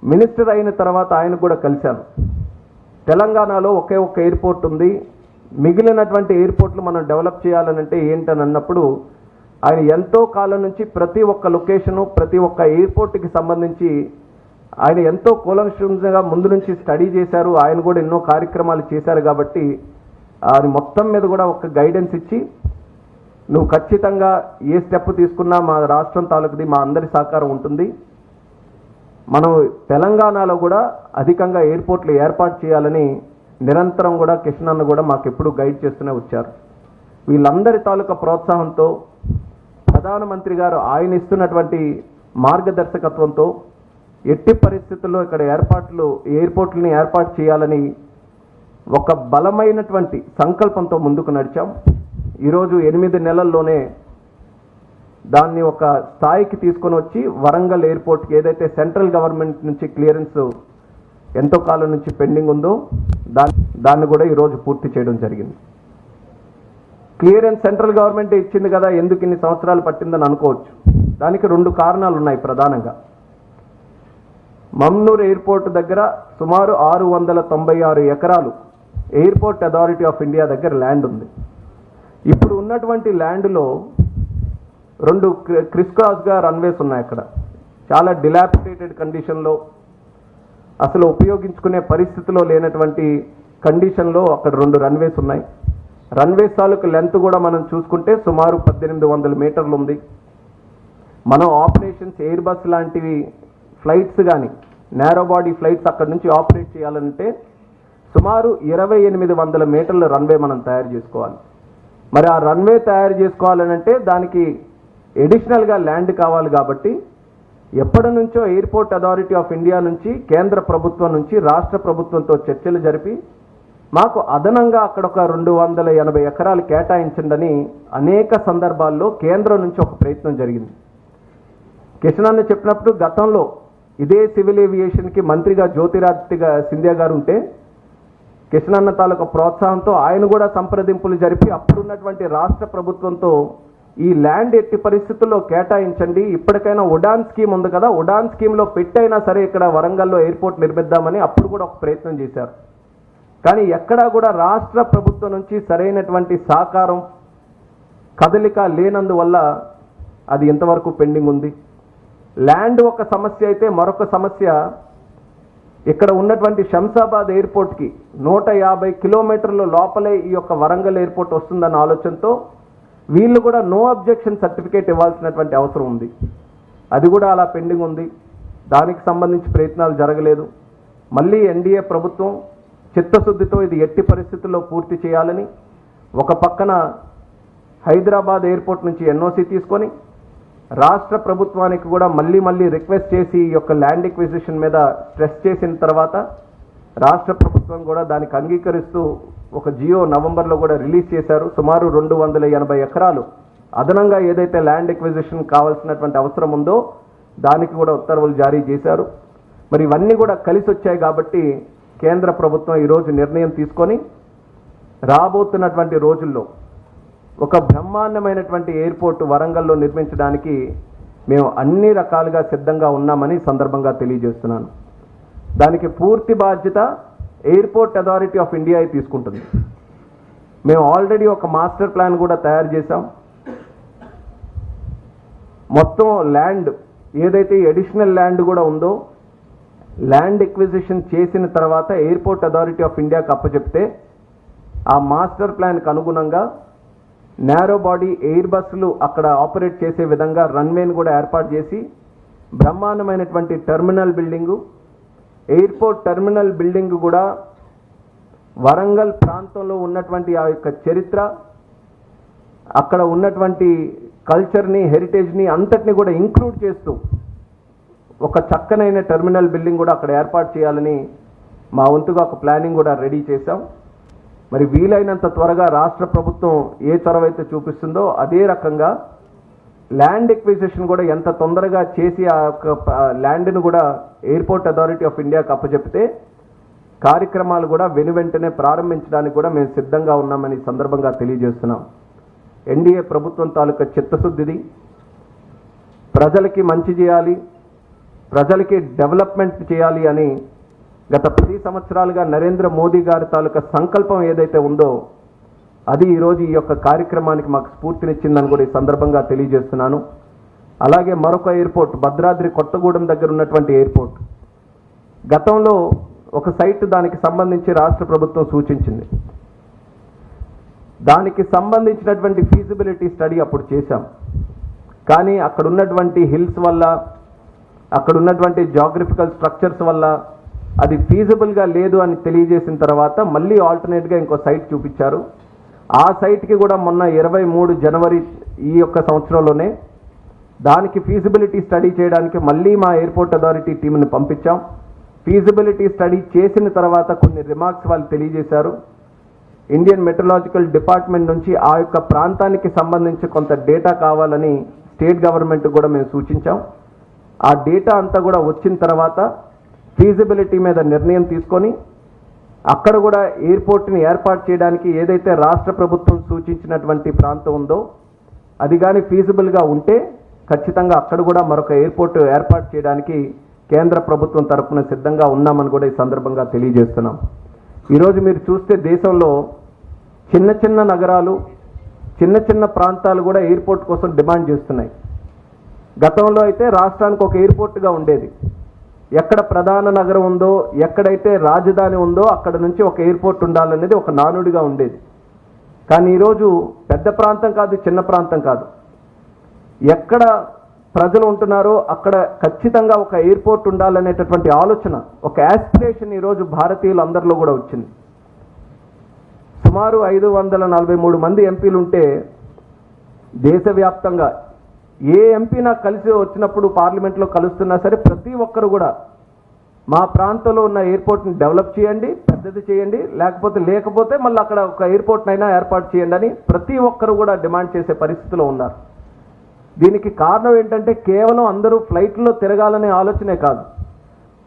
Minister అయిన తర్వాత ఆయన కూడా కలిశాను. తెలంగాణలో ఒకే ఒక్క ఎయిర్పోర్ట్ ఉంది, మిగిలినటువంటి ఎయిర్పోర్ట్లు మనం డెవలప్ చేయాలనంటే ఏంటని అన్నప్పుడు ఆయన ఎంతో కాలం నుంచి ప్రతి ఒక్క లొకేషను, ప్రతి ఒక్క ఎయిర్పోర్ట్కి సంబంధించి ఆయన ఎంతో కూలంకషంగా ముందు నుంచి స్టడీ చేశారు. ఆయన కూడా ఎన్నో కార్యక్రమాలు చేశారు. కాబట్టి అది మొత్తం మీద కూడా ఒక గైడెన్స్ ఇచ్చి, నువ్వు ఖచ్చితంగా ఏ స్టెప్ తీసుకున్నా మా రాష్ట్రం తాలూకుది మా అందరి సహకారం ఉంటుంది, మనం తెలంగాణలో కూడా అధికంగా ఎయిర్పోర్ట్లు ఏర్పాటు చేయాలని నిరంతరం కూడా కిషన్ అన్న కూడా మాకు ఎప్పుడూ గైడ్ చేస్తూనే వచ్చారు. వీళ్ళందరి తాలూకా ప్రోత్సాహంతో ప్రధానమంత్రి గారు ఆయన ఇస్తున్నటువంటి మార్గదర్శకత్వంతో ఎట్టి పరిస్థితుల్లో ఇక్కడ ఎయిర్పోర్ట్లని ఏర్పాటు చేయాలని ఒక బలమైనటువంటి సంకల్పంతో ముందుకు నడిచాం. ఈరోజు 8 నెలల్లోనే దాన్ని ఒక స్థాయికి తీసుకొని వచ్చి వరంగల్ ఎయిర్పోర్ట్కి ఏదైతే సెంట్రల్ గవర్నమెంట్ నుంచి క్లియరెన్స్ ఎంతో కాలం నుంచి పెండింగ్ ఉందో దాన్ని కూడా ఈరోజు పూర్తి చేయడం జరిగింది. క్లియరెన్స్ సెంట్రల్ గవర్నమెంట్ ఇచ్చింది కదా, ఎందుకు ఇన్ని సంవత్సరాలు పట్టిందని అనుకోవచ్చు. దానికి 2 కారణాలు ఉన్నాయి ప్రధానంగా. మమ్నూర్ ఎయిర్పోర్ట్ దగ్గర సుమారు 696 ఎకరాలు ఎయిర్పోర్ట్ అథారిటీ ఆఫ్ ఇండియా దగ్గర ల్యాండ్ ఉంది. ఇప్పుడు ఉన్నటువంటి ల్యాండ్లో 2 క్రిస్ క్రాస్గా రన్వేస్ ఉన్నాయి. అక్కడ చాలా డిలాపిడేటెడ్ కండిషన్లో, అసలు ఉపయోగించుకునే పరిస్థితిలో లేనటువంటి కండిషన్లో అక్కడ 2 రన్వేస్ ఉన్నాయి. రన్వేస్ తాలూకు లెంత్ కూడా మనం చూసుకుంటే సుమారు 1800 మీటర్లు ఉంది. మనం ఆపరేషన్స్ ఎయిర్ బస్ లాంటివి ఫ్లైట్స్ కానీ నేరో బాడీ ఫ్లైట్స్ అక్కడ నుంచి ఆపరేట్ చేయాలంటే సుమారు 2800 మీటర్ల రన్వే మనం తయారు చేసుకోవాలి. మరి ఆ రన్వే తయారు చేసుకోవాలనంటే దానికి ఎడిషనల్గా ల్యాండ్ కావాలి. కాబట్టి ఎప్పటి నుంచో ఎయిర్పోర్ట్ అథారిటీ ఆఫ్ ఇండియా నుంచి, కేంద్ర ప్రభుత్వం నుంచి రాష్ట్ర ప్రభుత్వంతో చర్చలు జరిపి మాకు అదనంగా అక్కడ ఒక 280 ఎకరాలు కేటాయించండి అనేక సందర్భాల్లో కేంద్రం నుంచి ఒక ప్రయత్నం జరిగింది. కిషన్ అన్న చెప్పినప్పుడు గతంలో ఇదే సివిల్ ఏవియేషన్కి మంత్రిగా జ్యోతిరాదిత్య సింధియా గారు ఉంటే కిషన్ అన్న తాలూకా ప్రోత్సాహంతో ఆయన కూడా సంప్రదింపులు జరిపి అప్పుడున్నటువంటి రాష్ట్ర ప్రభుత్వంతో ఈ ల్యాండ్ ఎట్టి పరిస్థితుల్లో కేటాయించండి, ఇప్పటికైనా ఉడాన్ స్కీమ్ ఉంది కదా, ఉడాన్ స్కీమ్లో పెట్టైనా సరే ఇక్కడ వరంగల్లో ఎయిర్పోర్ట్ నిర్మిద్దామని అప్పుడు కూడా ఒక ప్రయత్నం చేశారు. కానీ ఎక్కడా కూడా రాష్ట్ర ప్రభుత్వం నుంచి సరైనటువంటి సహకారం కదలిక లేనందువల్ల అది ఇంతవరకు పెండింగ్ ఉంది. ల్యాండ్ ఒక సమస్య అయితే మరొక సమస్య, ఇక్కడ ఉన్నటువంటి శంషాబాద్ ఎయిర్పోర్ట్కి 150 కిలోమీటర్ల లోపలే ఈ యొక్క వరంగల్ ఎయిర్పోర్ట్ వస్తుందన్న ఆలోచనతో వీళ్ళు కూడా నో అబ్జెక్షన్ సర్టిఫికేట్ ఇవ్వాల్సినటువంటి అవసరం ఉంది. అది కూడా అలా పెండింగ్ ఉంది. దానికి సంబంధించి ప్రయత్నాలు జరగలేదు. మళ్ళీ ఎన్డీఏ ప్రభుత్వం చిత్తశుద్ధితో ఇది ఎట్టి పరిస్థితుల్లో పూర్తి చేయాలని ఒక పక్కన హైదరాబాద్ ఎయిర్పోర్ట్ నుంచి ఎన్ఓసి తీసుకొని రాష్ట్ర ప్రభుత్వానికి కూడా మళ్ళీ రిక్వెస్ట్ చేసి ఈ యొక్క ల్యాండ్ ఎక్విజిషన్ మీద స్ట్రెస్ చేసిన తర్వాత రాష్ట్ర ప్రభుత్వం కూడా దానికి అంగీకరిస్తూ ఒక జియో నవంబర్లో కూడా రిలీజ్ చేశారు. సుమారు 280 ఎకరాలు అదనంగా ఏదైతే ల్యాండ్ ఎక్విజిషన్ కావాల్సినటువంటి అవసరం ఉందో దానికి కూడా ఉత్తర్వులు జారీ చేశారు. మరి ఇవన్నీ కూడా కలిసి వచ్చాయి. కాబట్టి కేంద్ర ప్రభుత్వం ఈరోజు నిర్ణయం తీసుకొని రాబోతున్నటువంటి రోజుల్లో ఒక బ్రహ్మాండమైనటువంటి ఎయిర్పోర్ట్ వరంగల్లో నిర్మించడానికి మేము అన్ని రకాలుగా సిద్ధంగా ఉన్నామని సందర్భంగా తెలియజేస్తున్నాను. దానికి పూర్తి బాధ్యత ఎయిర్పోర్ట్ అథారిటీ ఆఫ్ ఇండియా తీసుకుంటుంది. మేము ఆల్రెడీ ఒక మాస్టర్ ప్లాన్ కూడా తయారు చేశాం. మొత్తం ల్యాండ్ ఏదైతే అడిషనల్ ల్యాండ్ కూడా ఉందో ల్యాండ్ ఎక్విజిషన్ చేసిన తర్వాత ఎయిర్పోర్ట్ అథారిటీ ఆఫ్ ఇండియాకి అప్పచెప్తే ఆ మాస్టర్ ప్లాన్కి అనుగుణంగా నేరో బాడీ ఎయిర్ బస్సులు అక్కడ ఆపరేట్ చేసే విధంగా రన్వేని కూడా ఏర్పాటు చేసి బ్రహ్మాండమైనటువంటి terminal building, airport terminal building కూడా వరంగల్ ప్రాంతంలో ఉన్నటువంటి ఆ యొక్క చరిత్ర, అక్కడ ఉన్నటువంటి కల్చర్ని, హెరిటేజ్ని అంతటిని కూడా ఇంక్లూడ్ చేస్తూ ఒక చక్కనైన టెర్మినల్ బిల్డింగ్ కూడా అక్కడ ఏర్పాటు చేయాలని మా వంతుగా ఒక ప్లానింగ్ కూడా రెడీ చేశాం. మరి వీలైనంత త్వరగా రాష్ట్ర ప్రభుత్వం ఏ చొరవ అయితే చూపిస్తుందో అదే రకంగా ల్యాండ్ ఎక్విజిషన్ కూడా ఎంత తొందరగా చేసి ఆ యొక్క ల్యాండ్ను కూడా ఎయిర్పోర్ట్ అథారిటీ ఆఫ్ ఇండియాకి అప్పచెప్తే కార్యక్రమాలు కూడా వెనువెంటనే ప్రారంభించడానికి కూడా మేము సిద్ధంగా ఉన్నామని సందర్భంగా తెలియజేస్తున్నాం. ఎన్డీఏ ప్రభుత్వం తాలూకా చిత్తశుద్ధిది, ప్రజలకి మంచి చేయాలి, ప్రజలకి డెవలప్మెంట్ చేయాలి అని గత 10 సంవత్సరాలుగా నరేంద్ర మోదీ గారి తాలూకా సంకల్పం ఏదైతే ఉందో అది ఈరోజు ఈ యొక్క కార్యక్రమానికి మాకు స్ఫూర్తినిచ్చిందని కూడా ఈ సందర్భంగా తెలియజేస్తున్నాను. అలాగే మరొక ఎయిర్పోర్ట్ భద్రాద్రి కొత్తగూడెం దగ్గర ఉన్నటువంటి ఎయిర్పోర్ట్ గతంలో ఒక సైట్ దానికి సంబంధించి రాష్ట్ర ప్రభుత్వం సూచించింది. దానికి సంబంధించినటువంటి ఫీజిబిలిటీ స్టడీ అప్పుడు చేశాం. కానీ అక్కడ ఉన్నటువంటి హిల్స్ వల్ల అక్కడ ఉన్నటువంటి జాగ్రఫికల్ స్ట్రక్చర్స్ వల్ల అది ఫీజిబుల్గా లేదు అని తెలియజేసిన తర్వాత మళ్ళీ ఆల్టర్నేట్గా ఇంకో సైట్ చూపించారు. ఆ సైట్కి కూడా మొన్న 23 జనవరి ఈ యొక్క సంవత్సరంలోనే దానికి ఫీజిబిలిటీ స్టడీ చేయడానికి మళ్ళీ మా ఎయిర్పోర్ట్ అథారిటీ టీంని పంపించాం. ఫీజిబిలిటీ స్టడీ చేసిన తర్వాత కొన్ని రిమార్క్స్ వాళ్ళు తెలియజేశారు. ఇండియన్ మెట్రలాజికల్ డిపార్ట్మెంట్ నుంచి ఆ యొక్క ప్రాంతానికి సంబంధించి కొంత డేటా కావాలని స్టేట్ గవర్నమెంట్ కూడా మేము సూచించాం. ఆ డేటా అంతా కూడా వచ్చిన తర్వాత ఫీజిబిలిటీ మీద నిర్ణయం తీసుకొని అక్కడ కూడా ఎయిర్పోర్ట్ని ఏర్పాటు చేయడానికి ఏదైతే రాష్ట్ర ప్రభుత్వం సూచించినటువంటి ప్రాంతం ఉందో అది కానీ ఫీజిబుల్గా ఉంటే ఖచ్చితంగా అక్కడ కూడా మరొక ఎయిర్పోర్ట్ ఏర్పాటు చేయడానికి కేంద్ర ప్రభుత్వం తరఫున సిద్ధంగా ఉన్నామని కూడా ఈ సందర్భంగా తెలియజేస్తున్నాం. ఈరోజు మీరు చూస్తే దేశంలో చిన్న చిన్న నగరాలు చిన్న చిన్న ప్రాంతాలు కూడా ఎయిర్పోర్ట్ కోసం డిమాండ్ చేస్తున్నాయి. గతంలో అయితే రాష్ట్రానికి ఒక ఎయిర్పోర్ట్గా ఉండేది. ఎక్కడ ప్రధాన నగరం ఉందో ఎక్కడైతే రాజధాని ఉందో అక్కడ నుంచి ఒక ఎయిర్పోర్ట్ ఉండాలనేది ఒక నానుడిగా ఉండేది. కానీ ఈరోజు పెద్ద ప్రాంతం కాదు చిన్న ప్రాంతం కాదు, ఎక్కడ ప్రజలు ఉంటున్నారో అక్కడ ఖచ్చితంగా ఒక ఎయిర్పోర్ట్ ఉండాలనేటటువంటి ఆలోచన ఒక యాస్పిరేషన్ ఈరోజు భారతీయులందరిలో కూడా వచ్చింది. సుమారు 543 మంది ఎంపీలు ఉంటే దేశవ్యాప్తంగా ఏ ఎంపీ నాకు కలిసి వచ్చినప్పుడు పార్లమెంట్లో కలుస్తున్నా సరే ప్రతి ఒక్కరు కూడా మా ప్రాంతంలో ఉన్న ఎయిర్పోర్ట్ని డెవలప్ చేయండి, పెద్దది చేయండి, లేకపోతే మళ్ళీ అక్కడ ఒక ఎయిర్పోర్ట్నైనా ఏర్పాటు చేయండి అని ప్రతి ఒక్కరు కూడా డిమాండ్ చేసే పరిస్థితిలో ఉన్నారు. దీనికి కారణం ఏంటంటే కేవలం అందరూ ఫ్లైట్లో తిరగాలనే ఆలోచనే కాదు,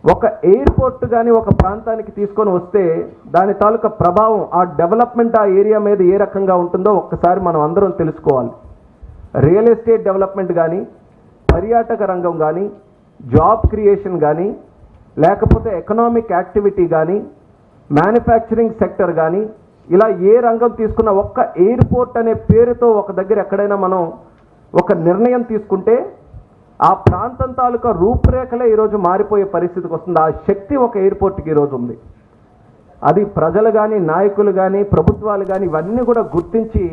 ఒక ఎయిర్పోర్ట్ కానీ ఒక ప్రాంతానికి తీసుకొని వస్తే దాని తాలూకా ప్రభావం ఆ డెవలప్మెంట్ ఆ ఏరియా మీద ఏ రకంగా ఉంటుందో ఒక్కసారి మనం అందరం తెలుసుకోవాలి. రియల్ ఎస్టేట్ డెవలప్మెంట్ కానీ పర్యాటక రంగం కానీ జాబ్ క్రియేషన్ కానీ లేకపోతే ఎకనామిక్ యాక్టివిటీ కానీ మ్యానుఫ్యాక్చరింగ్ సెక్టర్ కానీ ఇలా ఏ రంగం తీసుకున్న ఒక్క ఎయిర్పోర్ట్ అనే పేరుతో ఒక దగ్గర ఎక్కడైనా మనం ఒక నిర్ణయం తీసుకుంటే ఆ ప్రాంతం తాలూకా రూపురేఖలే ఈరోజు మారిపోయే పరిస్థితికి వస్తుంది. ఆ శక్తి ఒక ఎయిర్పోర్ట్కి ఈరోజు ఉంది. అది ప్రజలు కానీ నాయకులు కానీ ప్రభుత్వాలు కానీ ఇవన్నీ కూడా గుర్తించి